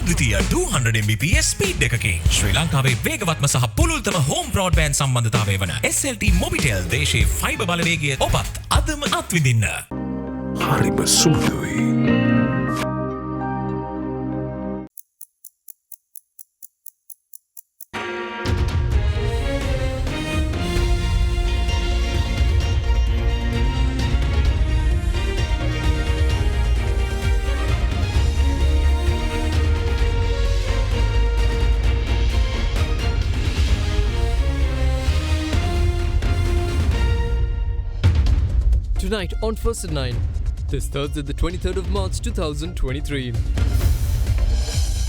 අද්විතීය 200 Mbps speed එකකින් ශ්‍රී ලංකාවේ වේගවත්ම සහ පුළුල්තම හෝම් බ්‍රෝඩ්බෑන්ඩ් සම්බන්ධතාවය වන SLT මොබිටෙල් දේශීය ෆයිබර් බලවේගය ඔබත් අදම අත්විඳින්න. හරිම සුදුයි. Tonight on First at 9, this Thursday the 23rd of March 2023.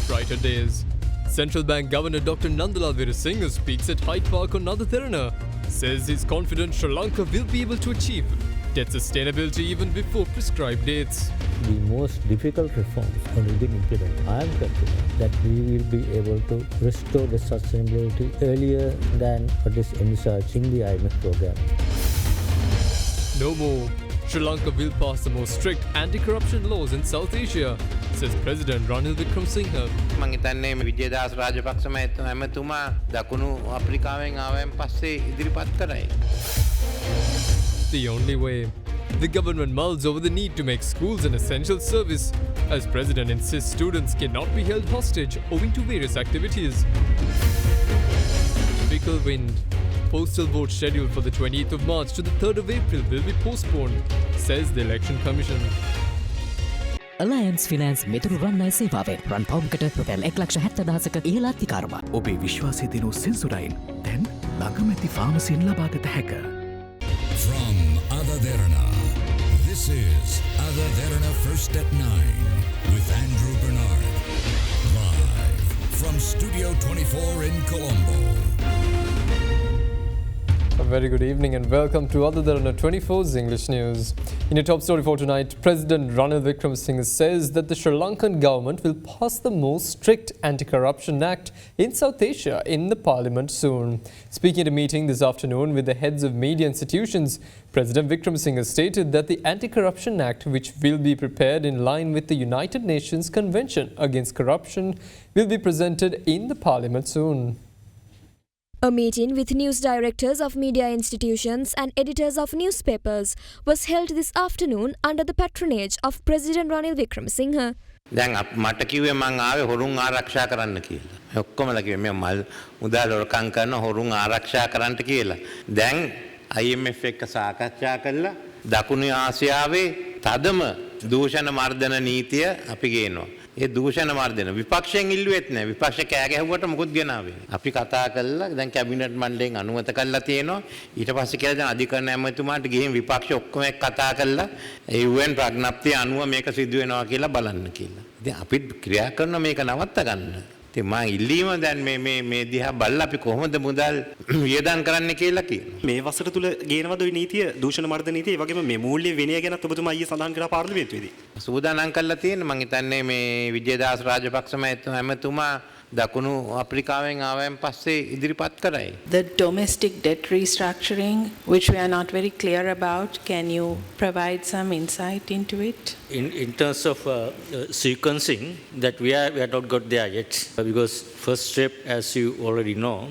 Brighter days. Central Bank Governor Dr. Nandalal Veerasinghe speaks at Hyde Park on AdaDerana. Says he's confident Sri Lanka will be able to achieve debt sustainability even before prescribed dates. The most difficult reforms are being implemented. I am confident that we will be able to restore the sustainability earlier than what is envisaged in the IMF program. No more. Sri Lanka will pass the most strict anti-corruption laws in South Asia, says President Ranil Wickremesinghe. මම හිතන්නේ විජේදාස රාජපක්ෂ මහත්මයා දකුණු අප්‍රිකාවෙන් ආවයන් පස්සේ ඉදිරිපත් කරයි. The only way. The government mulls over the need to make schools an essential service, as President insists students cannot be held hostage owing to various activities. Fickle wind. Postal vote scheduled for the 28th of March to the 3rd of April will be postponed, says the Election Commission. Alliance Finance මෙතුරු රන්නයි සේවාවෙන් රන් පවුම්කට රුපියල් 1,70,000ක ඉහළ අධිකාරම. ඔබේ විශ්වාසය දෙනු සෙන්සුරයින් දැන් ළඟම ඇති ෆාමසියෙන් ලබාගත හැක. From AdaDerana, this is AdaDerana First at 9 with Andrew Bernard. Live from Studio 24 in Colombo. A very good evening and welcome to AdaDerana 24's English News. In your top story for tonight, President Ranil Wickremesinghe says that the Sri Lankan government will pass the most strict anti-corruption act in South Asia in the parliament soon. Speaking at a meeting this afternoon with the heads of media institutions, President Wickremesinghe stated that the Anti-Corruption Act, which will be prepared in line with the United Nations Convention Against Corruption, will be presented in the parliament soon. A meeting with news directors of media institutions and editors of newspapers was held this afternoon under the patronage of President Ranil Wickremesinghe. දැන් මට කිව්වේ මං ආවේ හොරුන් ආරක්ෂා කරන්න කියලා. ඔක්කොමලා කිව්වේ මේ මල් මුදල් හොරකම් කරන හොරුන් ආරක්ෂා කරන්නට කියලා. දැන් IMF එක්ක සාකච්ඡා කළා දකුණු ආසියාවේ තදම දූෂණ මර්ධන නීතිය අපි ගේනවා. ඒ දූෂණ මර්ධන විපක්ෂයෙන් ඉල්ලුවෙත් නැහැ. විපක්ෂ කෑ ගැහුවට මොකුත් ගෙනාවේ. අපි කතා කළා දැන් කැබිනට් මණ්ඩලයෙන් අනුමත කළා තියෙනවා. ඊට පස්සේ කියලා දැන් අධිකරණ ඇමතුමාට ගිහින් විපක්ෂ ඔක්කොම එක්ක කතා කළා. ඒ UN ප්‍රඥප්තිය අනුව මේක සිදු වෙනවා කියලා බලන්න කියලා. ඉතින් අපි ක්‍රියා කරන මේක නවත්ත ගන්න. ඉතින් මම ඉල්ලීම දැන් මේ දිහා බලලා අපි කොහොමද මුදල් වියදම් කරන්න කියලා කියනවා. මේ වසර තුල ගේනවද ওই නීතිය දූෂණ මර්ධන නීතිය ඒ වගේම මේ මූල්‍ය විනය ගැනත් ඔබතුමා ඊයේ සඳහන් කරා පාර්ලිමේන්තුවේදී. සූදානම් කරලා තියෙන මම හිතන්නේ මේ විජේදාස රාජපක්ෂ මහත්මයා දකුණු අප්‍රිකාවෙන් ආවයන් පස්සේ ඉදිරිපත් කරයි. The domestic debt restructuring, which we are not very clear about, can you provide some insight into it? In terms of sequencing, that we have not got there yet, because first step, as you already know,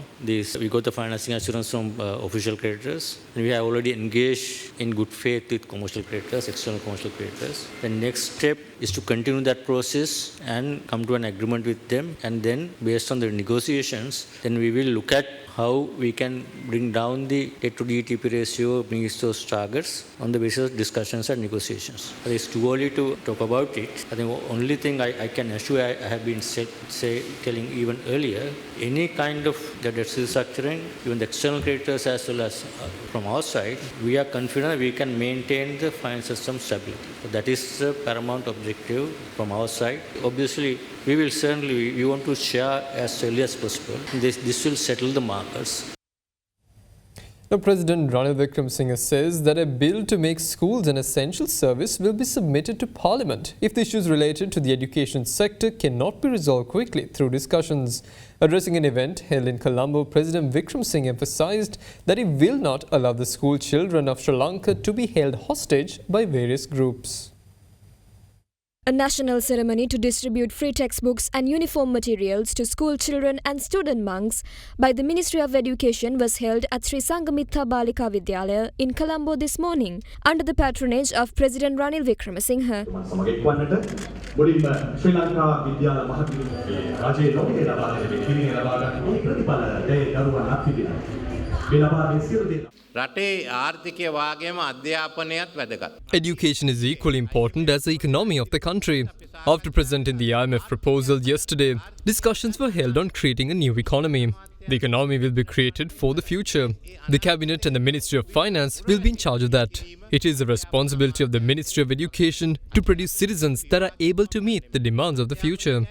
we got the financing assurance from official creditors, and we have already engaged in good faith with commercial creditors, external commercial creditors. The next step is to continue that process and come to an agreement with them, and then based on the negotiations, then we will look at how we can bring down the debt to GDP ratio, meet those targets on the basis of discussions and negotiations. It's too early to talk about it. I think the only thing I can assure, I have been telling even earlier, any kind of debt restructuring, even the external creditors as well as from our side, we are confident we can maintain the finance system stability. So that is the paramount objective from our side. Obviously, we want to share as early as possible. This will settle the markers. Now, President Ranil Wickremesinghe says that a bill to make schools an essential service will be submitted to Parliament if the issues related to the education sector cannot be resolved quickly through discussions. Addressing an event held in Colombo, President Wickremesinghe emphasized that he will not allow the school children of Sri Lanka to be held hostage by various groups. A national ceremony to distribute free textbooks and uniform materials to school children and student monks by the Ministry of Education was held at Sri Sangamitha Balika Vidyalaya in Colombo this morning under the patronage of President Ranil Wickremesinghe. Education is equally important as the economy of the country. After presenting the IMF proposal yesterday, discussions were held on creating a new economy. The economy will be created for the future. The Cabinet and the Ministry of Finance will be in charge of that. It is the responsibility of the Ministry of Education to produce citizens that are able to meet the demands of the future.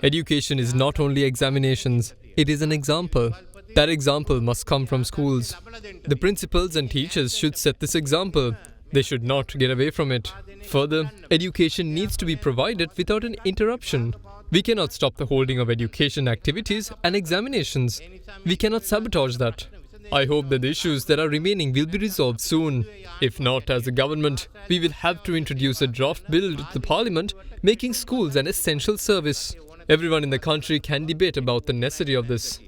Education is not only examinations, it is an example. That example must come from schools. The principals and teachers should set this example. They should not get away from it. Further, education needs to be provided without an interruption. We cannot stop the holding of education activities and examinations. We cannot sabotage that. I hope that the issues that are remaining will be resolved soon. If not, as a government, we will have to introduce a draft bill to the Parliament making schools an essential service. Everyone in the country can debate about the necessity of this.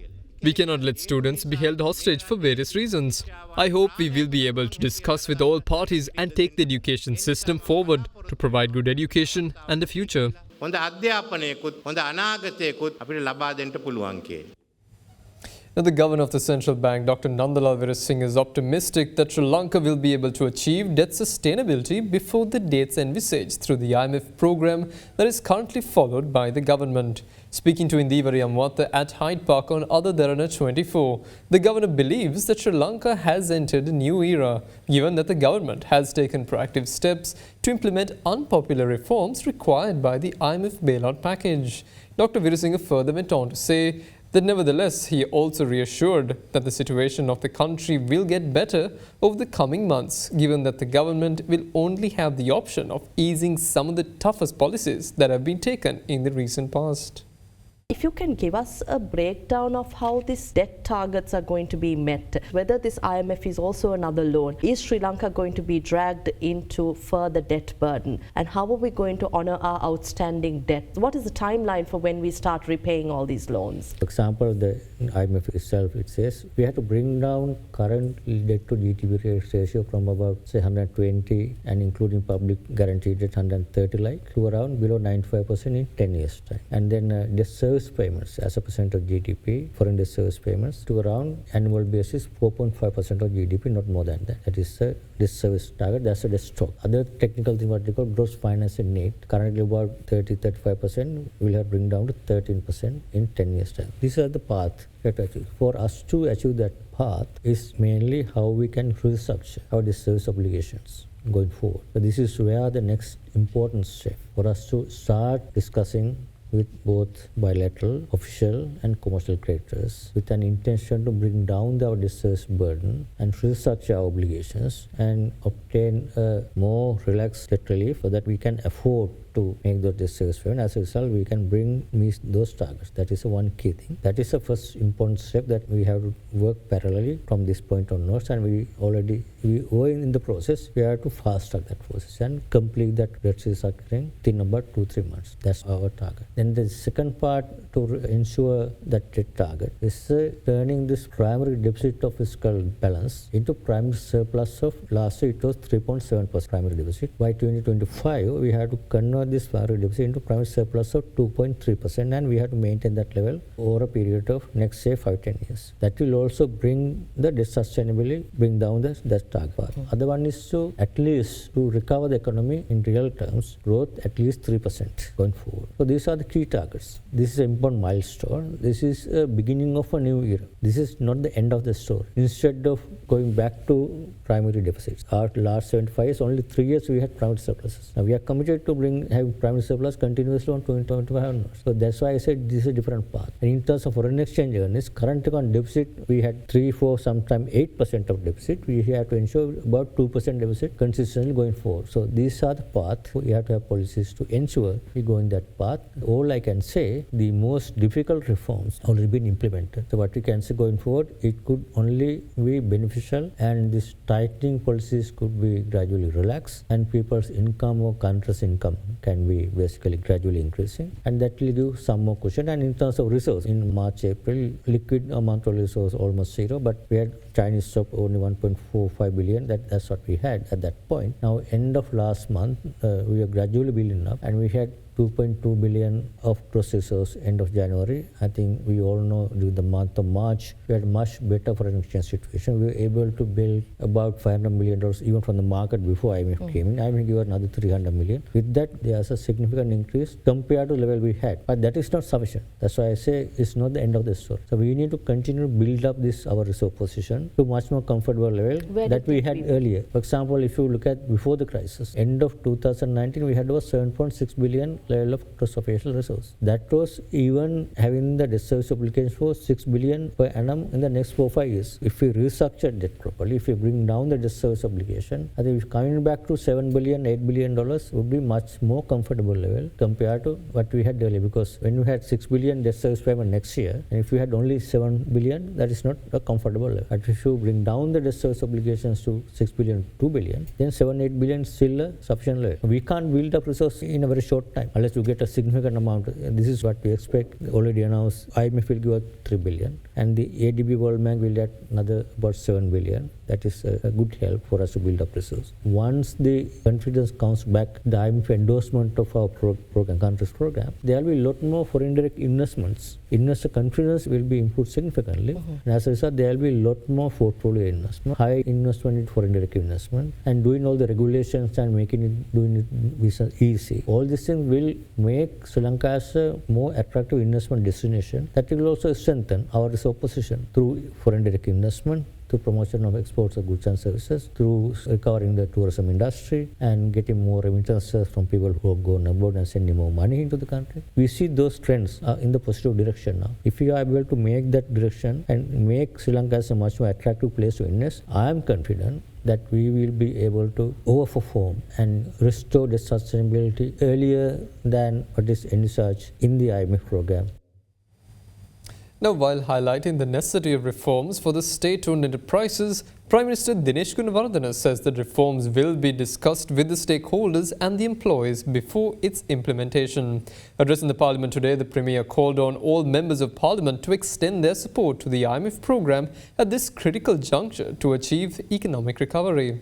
We cannot let students be held hostage for various reasons. I hope we will be able to discuss with all parties and take the education system forward to provide good education and the future. Now, the Governor of the Central Bank, Dr. Nandalal Veerasinghe, is optimistic that Sri Lanka will be able to achieve debt sustainability before the dates envisaged through the IMF program that is currently followed by the government. Speaking to Indivari Amwata at Hyde Park on AdaDerana 24, the Governor believes that Sri Lanka has entered a new era, given that the government has taken proactive steps to implement unpopular reforms required by the IMF bailout package. Dr. Veerasinghe further went on to say that nevertheless, he also reassured that the situation of the country will get better over the coming months, given that the government will only have the option of easing some of the toughest policies that have been taken in the recent past. If you can give us a breakdown of how these debt targets are going to be met, whether this IMF is also another loan, is Sri Lanka going to be dragged into further debt burden, and how are we going to honour our outstanding debt? What is the timeline for when we start repaying all these loans? For example, the IMF itself, it says we have to bring down current debt to GDP ratio from about say 120 and including public guaranteed debt 130 like to around below 95% in 10 years time, and then debt service payments as a percent of GDP, foreign debt service payments to around annual basis 4.5% of GDP, not more than that. That is the debt service target. That's a debt stock. Other technical thing what they call gross financing need, currently about 30-35%, will have bring down to 13% in 10 years time. These are the path that achieve. For us to achieve that path is mainly how we can restructure our debt service obligations going forward. So this is where the next important step for us to start discussing with both bilateral, official and commercial creditors with an intention to bring down our debt service burden and restructure our obligations and obtain a more relaxed debt relief so that we can afford to make those debt service payments. As a result, we can meet those targets. That is one key thing. That is the first important step that we have to work parallelly from this point onwards, and we were in the process. We have to fast track that process and complete that debt restructuring in about 2-3 months. That's our target. Then the second part to ensure that debt target is turning this primary deficit of fiscal balance into primary surplus of last year it was 3.7% primary deficit. By 2025, we have to convert this primary deficit into primary surplus of 2.3%, and we have to maintain that level over a period of next say 5-10 years. That will also bring the debt sustainability, bring down the target part. Other one is to at least to recover the economy in real terms, growth at least 3% going forward. So these are the key targets. This is an important milestone. This is a beginning of a new era. This is not the end of the story. Instead of going back to primary deficits, our last 75 years, only 3 years we had primary surpluses. Now we are committed to having primary surplus continuously on 2025 onwards. So that's why I said this is a different path. And in terms of foreign exchange earnings, current account deficit, we had 3-4, sometimes 8% of deficit. We have to ensure about 2% deficit consistently going forward. So these are the path. We have to have policies to ensure we go in that path. All I can say, the most difficult reforms already been implemented. So what we can say going forward, it could only be beneficial, and this tightening policies could be gradually relaxed, and people's income or country's income can be basically gradually increasing, and that will give some more cushion. And in terms of resource, in March, April, liquid amount of resource almost zero, but we had Chinese stock only 1.45 billion. That's what we had at that point. Now, end of last month, we are gradually building up, and we had 2.2 billion of gross reserves end of January. I think we all know during the month of March, we had much better foreign exchange situation. We were able to build about $500 million even from the market before IMF came in. IMF gave another 300 million. With that, there's a significant increase compared to the level we had. But that is not sufficient. That's why I say it's not the end of the story. So we need to continue to build up this our reserve position to much more comfortable level that we had earlier. For example, if you look at before the crisis, end of 2019, we had over 7.6 billion level of gross official resources. That was even having the debt service obligations for 6 billion per annum in the next 4 or 5 years. If we restructure debt properly, if we bring down the debt service obligation, I think coming back to 7 billion, $8 billion would be much more comfortable level compared to what we had earlier. Because when you had 6 billion debt service payment next year, and if you had only 7 billion, that is not a comfortable level. But if you bring down the debt service obligations to 6 billion, 2 billion, then 7, 8 billion is still a sufficient level. We can't build up resources in a very short time unless you get a significant amount. This is what we expect. Already announced, IMF will give us 3 billion, and the ADB World Bank will get another about 7 billion. That is a good help for us to build up resources. Once the confidence comes back, the IMF endorsement of our program, country's program, there will be a lot more foreign direct investments. Investor confidence will be improved significantly. And as a result, there will be a lot more portfolio investment, high investment in foreign direct investment, and doing all the regulations and doing it business easy. All these things will make Sri Lanka as a more attractive investment destination. That will also strengthen our reserve position through foreign direct investment, through promotion of exports of goods and services, through recovering the tourism industry and getting more remittances from people who are going abroad and sending more money into the country. We see those trends in the positive direction now. If we are able to make that direction and make Sri Lanka as a much more attractive place to invest, I am confident that we will be able to overperform and restore the sustainability earlier than what is envisaged in the IMF program. Now, while highlighting the necessity of reforms for the state-owned enterprises, Prime Minister Dinesh Gunawardena says that reforms will be discussed with the stakeholders and the employees before its implementation. Addressing the Parliament today, the Premier called on all members of Parliament to extend their support to the IMF program at this critical juncture to achieve economic recovery.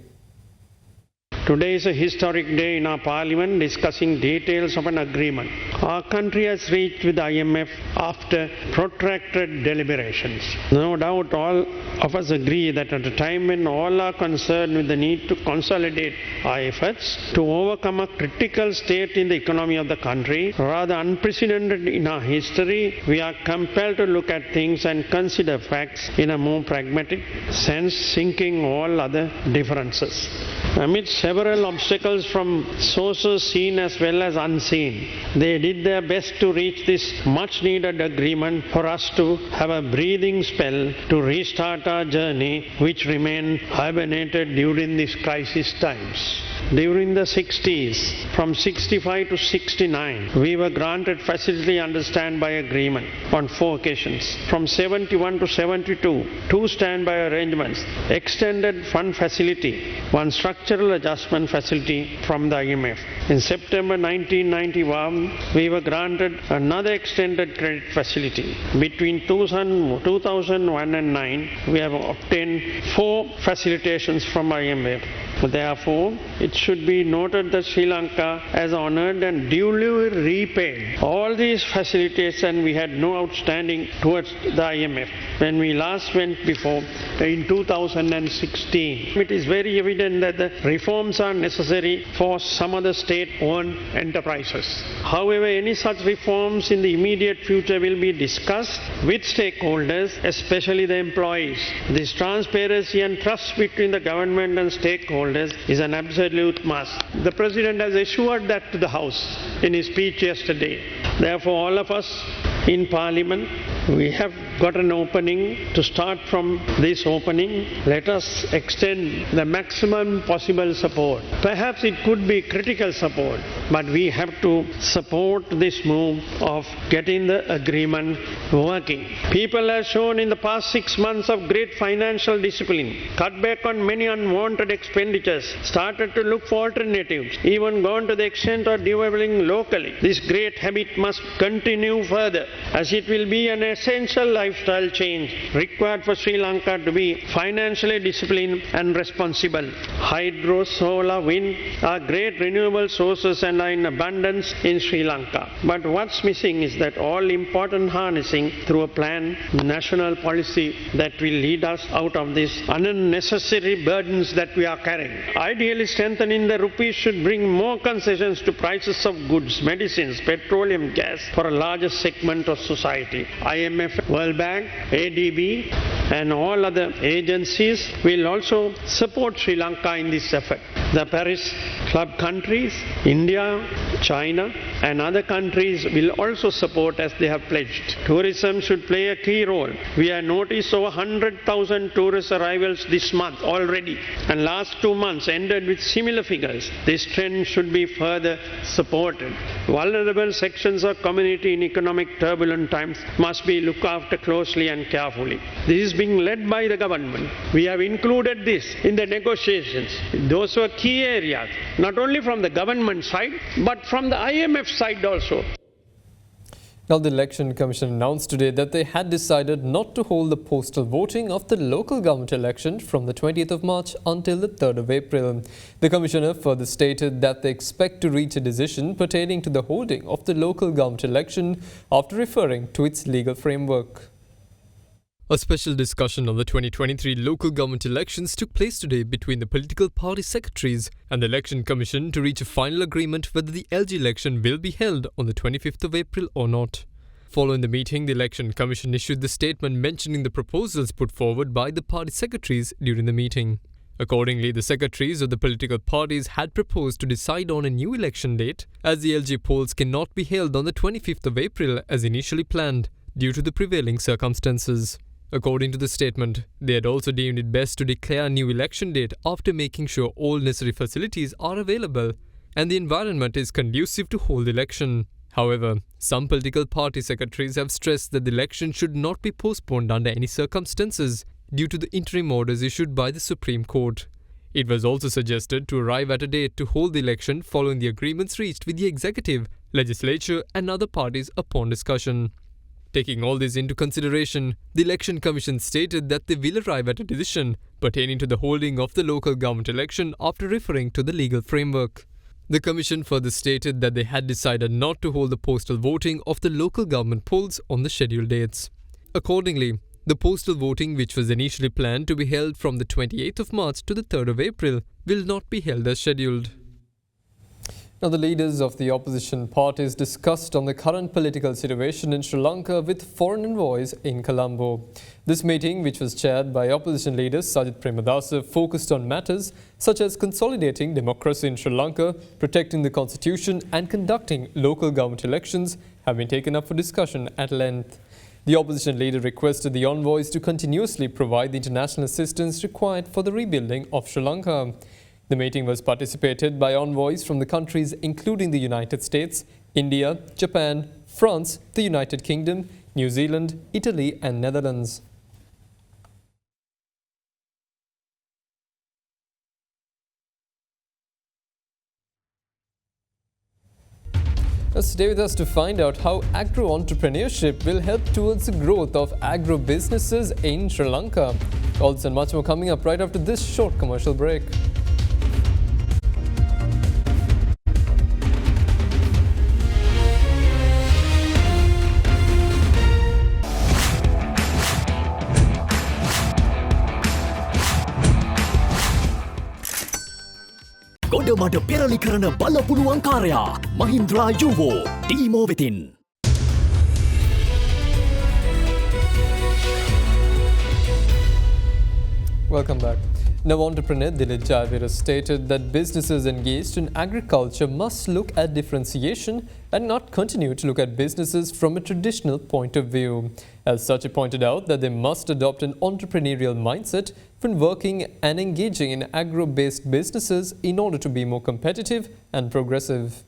Today is a historic day in our Parliament discussing details of an agreement our country has reached with the IMF after protracted deliberations. No doubt all of us agree that at a time when all are concerned with the need to consolidate our efforts to overcome a critical state in the economy of the country, rather unprecedented in our history, we are compelled to look at things and consider facts in a more pragmatic sense, sinking all other differences. Amid several obstacles from sources seen as well as unseen, they did their best to reach this much needed agreement for us to have a breathing spell to restart our journey which remained hibernated during these crisis times. During the 60s, from 65 to 69, we were granted facility under standby agreement on 4 occasions. From 71 to 72, 2 standby arrangements, extended fund facility, 1 structural adjustment facility from the IMF. In September 1991, we were granted another extended credit facility. Between 2001 and 9, we have obtained 4 facilitations from IMF. Therefore, it should be noted that Sri Lanka has honoured and duly repaid all these facilities, and we had no outstanding towards the IMF when we last went before in 2016. It is very evident that the reforms are necessary for some of the state-owned enterprises. However, any such reforms in the immediate future will be discussed with stakeholders, especially the employees. This transparency and trust between the government and stakeholders is an absolute must. The President has assured that to the House in his speech yesterday. Therefore, all of us in Parliament We have got an opening. To start from this opening, let us extend the maximum possible support. Perhaps it could be critical support, but we have to support this move of getting the agreement working. People have shown in the past 6 months of great financial discipline, cut back on many unwanted expenditures, started to look for alternatives, even gone to the extent of developing locally. This great habit must continue further, as it will be an essential lifestyle change required for Sri Lanka to be financially disciplined and responsible. Hydro, solar, wind are great renewable sources and are in abundance in Sri Lanka. But what's missing is that all-important harnessing through a planned national policy that will lead us out of these unnecessary burdens that we are carrying. Ideally, strengthening the rupee should bring more concessions to prices of goods, medicines, petroleum, gas for a larger segment of society. IMF, World Bank, ADB and all other agencies will also support Sri Lanka in this effort. The Paris Club countries, India, China and other countries will also support as they have pledged. Tourism should play a key role. We have noticed over 100,000 tourist arrivals this month already, and last 2 months ended with similar figures. This trend should be further supported. Vulnerable sections of community in economic turbulent times must be looked after closely and carefully. This is being led by the government. We have included this in the negotiations. Those were key areas, not only from the government side, but from the IMF side also. Now, the Election Commission announced today that they had decided not to hold the postal voting of the local government election from the 20th of March until the 3rd of April. The Commissioner further stated that they expect to reach a decision pertaining to the holding of the local government election after referring to its legal framework. A special discussion on the 2023 local government elections took place today between the political party secretaries and the Election Commission to reach a final agreement whether the LG election will be held on the 25th of April or not. Following the meeting, the Election Commission issued the statement mentioning the proposals put forward by the party secretaries during the meeting. Accordingly, the secretaries of the political parties had proposed to decide on a new election date, as the LG polls cannot be held on the 25th of April as initially planned due to the prevailing circumstances. According to the statement, they had also deemed it best to declare a new election date after making sure all necessary facilities are available and the environment is conducive to hold the election. However, some political party secretaries have stressed that the election should not be postponed under any circumstances due to the interim orders issued by the Supreme Court. It was also suggested to arrive at a date to hold the election following the agreements reached with the executive, legislature and other parties upon discussion. Taking all this into consideration, the Election Commission stated that they will arrive at a decision pertaining to the holding of the local government election after referring to the legal framework. The Commission further stated that they had decided not to hold the postal voting of the local government polls on the scheduled dates. Accordingly, the postal voting, which was initially planned to be held from the 28th of March to the 3rd of April, will not be held as scheduled. Now, the leaders of the opposition parties discussed on the current political situation in Sri Lanka with foreign envoys in Colombo. This meeting, which was chaired by opposition leader Sajith Premadasa, focused on matters such as consolidating democracy in Sri Lanka, protecting the constitution and conducting local government elections, have been taken up for discussion at length. The opposition leader requested the envoys to continuously provide the international assistance required for the rebuilding of Sri Lanka. The meeting was participated by envoys from the countries including the United States, India, Japan, France, the United Kingdom, New Zealand, Italy and Netherlands. Stay with us to find out how agro-entrepreneurship will help towards the growth of agro-businesses in Sri Lanka. All this and much more coming up right after this short commercial break. ගොඩමඩ පෙරලි කරන බලපුළුවන් කාරයා මහින්ද්‍රා යුවෝ ටීමෝ වෙතින්. Welcome back. Now, entrepreneur Dilip Javira stated that businesses engaged in agriculture must look at differentiation and not continue to look at businesses from a traditional point of view. As such, he pointed out that they must adopt an entrepreneurial mindset when working and engaging in agro-based businesses in order to be more competitive and progressive.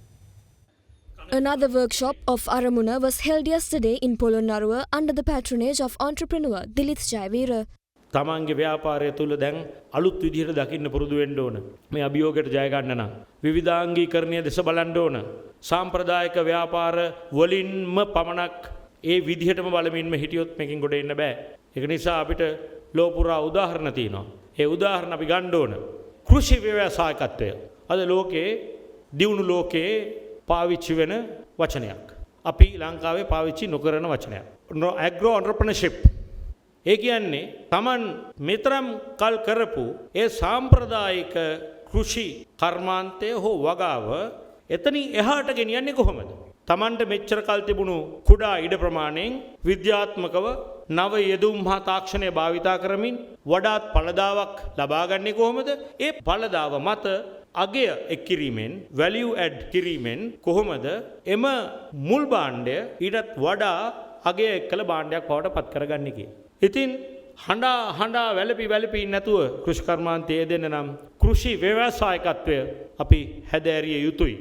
Another workshop of Aramuna was held yesterday in Polonnaruwa under the patronage of entrepreneur Dilip Javira. තමන්ගේ ව්‍යාපාරය තුළ දැන් අලුත් විදිහට දකින්න පුරුදු වෙන්න ඕන. මේ අභියෝගයට ජය ගන්න නම් විවිධාංගීකරණය දෙස බලන්න ඕන. සාම්ප්‍රදායික ව්‍යාපාර වලින්ම පමණක් ඒ විදිහටම බලමින්ම හිටියොත් මේකෙන් ගොඩ එන්න බෑ. ඒක නිසා අපිට ලෝපුරා උදාහරණ තියෙනවා. ඒ උදාහරණ අපි ගන්න ඕන. කෘෂි ව්‍යවසායකත්වය අද ලෝකේ දියුණු ලෝකේ පාවිච්චි වෙන වචනයක්. අපි ලංකාවේ පාවිච්චි නොකරන වචනයක්. ඇග්‍රෝ එන්ටර්ප්‍රෙනර්ෂිප්. ඒ කියන්නේ Taman මෙතරම් කල් කරපු ඒ සාම්ප්‍රදායික කෘෂි කර්මාන්තය හෝ වගාව එතනින් එහාට ගෙනියන්නේ කොහොමද? Tamanට මෙච්චර කල් තිබුණු කුඩා ඉඩ ප්‍රමාණයෙන් විද්‍යාත්මකව නව යෙදුම් හා තාක්ෂණය භාවිතා කරමින් වඩාත් ඵලදාවක් ලබා ගන්නේ කොහොමද? ඒ ඵලදාව මත අගය එක් කිරීමෙන් value add කිරීමෙන් කොහොමද එම මුල් භාණ්ඩය ඊටත් වඩා අගය එක්කල භාණ්ඩයක් බවට පත් කරගන්නේ කියලා. ඉතින් හඬා වැළපි නැතුව කෘෂි කර්මාන්තයේ දෙන්න නම් කෘෂි ව්‍යවසායකත්වය අපි හැදෑරිය යුතුයි.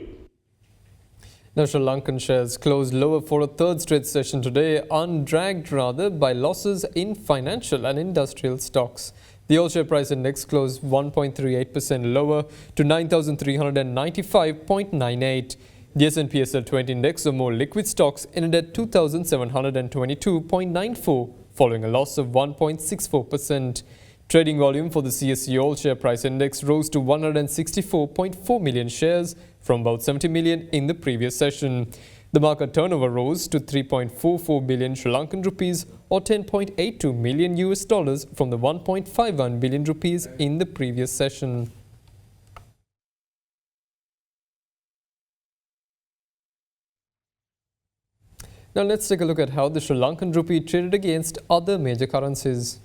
Now, Sri Lankan shares closed lower for a third straight session today, undragged rather by losses in financial and industrial stocks. The all share price index closed 1.38% lower to 9,395.98. The S&P SL20 index of more liquid stocks ended at 2,722.94, following a loss of 1.64%. Trading volume for the CSE all share price index rose to 164.4 million shares from about 70 million in the previous session. The market turnover rose to 3.44 billion Sri Lankan rupees or $10.82 million from the 1.51 billion rupees in the previous session. Now let's take a look at how the Sri Lankan rupee traded against other major currencies.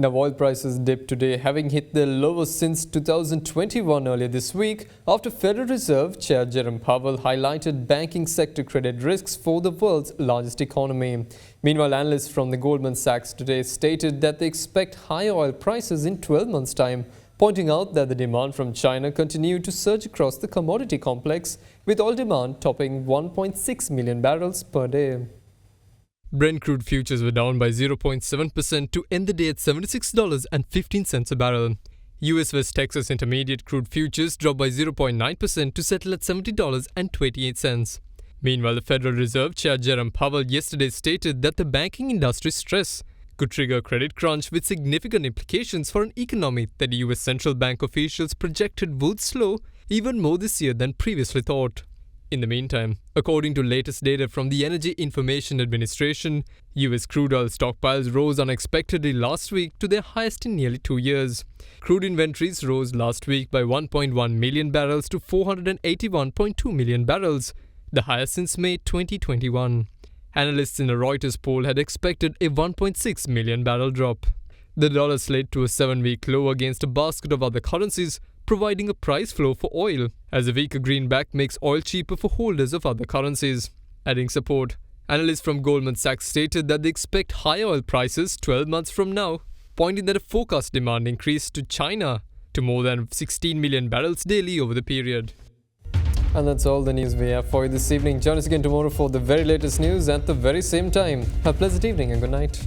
Now, oil prices dipped today, having hit their lowest since 2021 earlier this week after Federal Reserve Chair Jerome Powell highlighted banking sector credit risks for the world's largest economy. Meanwhile, analysts from the Goldman Sachs today stated that they expect higher oil prices in 12 months' time, pointing out that the demand from China continued to surge across the commodity complex, with oil demand topping 1.6 million barrels per day. Brent crude futures were down by 0.7% to end the day at $76.15 a barrel. US West Texas Intermediate crude futures dropped by 0.9% to settle at $70.28. Meanwhile, the Federal Reserve Chair Jerome Powell yesterday stated that the banking industry stress could trigger a credit crunch with significant implications for an economy that US central bank officials projected would slow even more this year than previously thought. In the meantime, according to latest data from the Energy Information Administration, US crude oil stockpiles rose unexpectedly last week to their highest in nearly 2 years. Crude inventories rose last week by 1.1 million barrels to 481.2 million barrels, the highest since May 2021. Analysts in a Reuters poll had expected a 1.6 million barrel drop. The dollar slid to a 7-week low against a basket of other currencies, providing a price floor for oil, as a weaker greenback makes oil cheaper for holders of other currencies. Adding support, analysts from Goldman Sachs stated that they expect higher oil prices 12 months from now, pointing that a forecast demand increase to China to more than 16 million barrels daily over the period. And that's all the news we have for you this evening. Join us again tomorrow for the very latest news at the very same time. Have a pleasant evening and good night.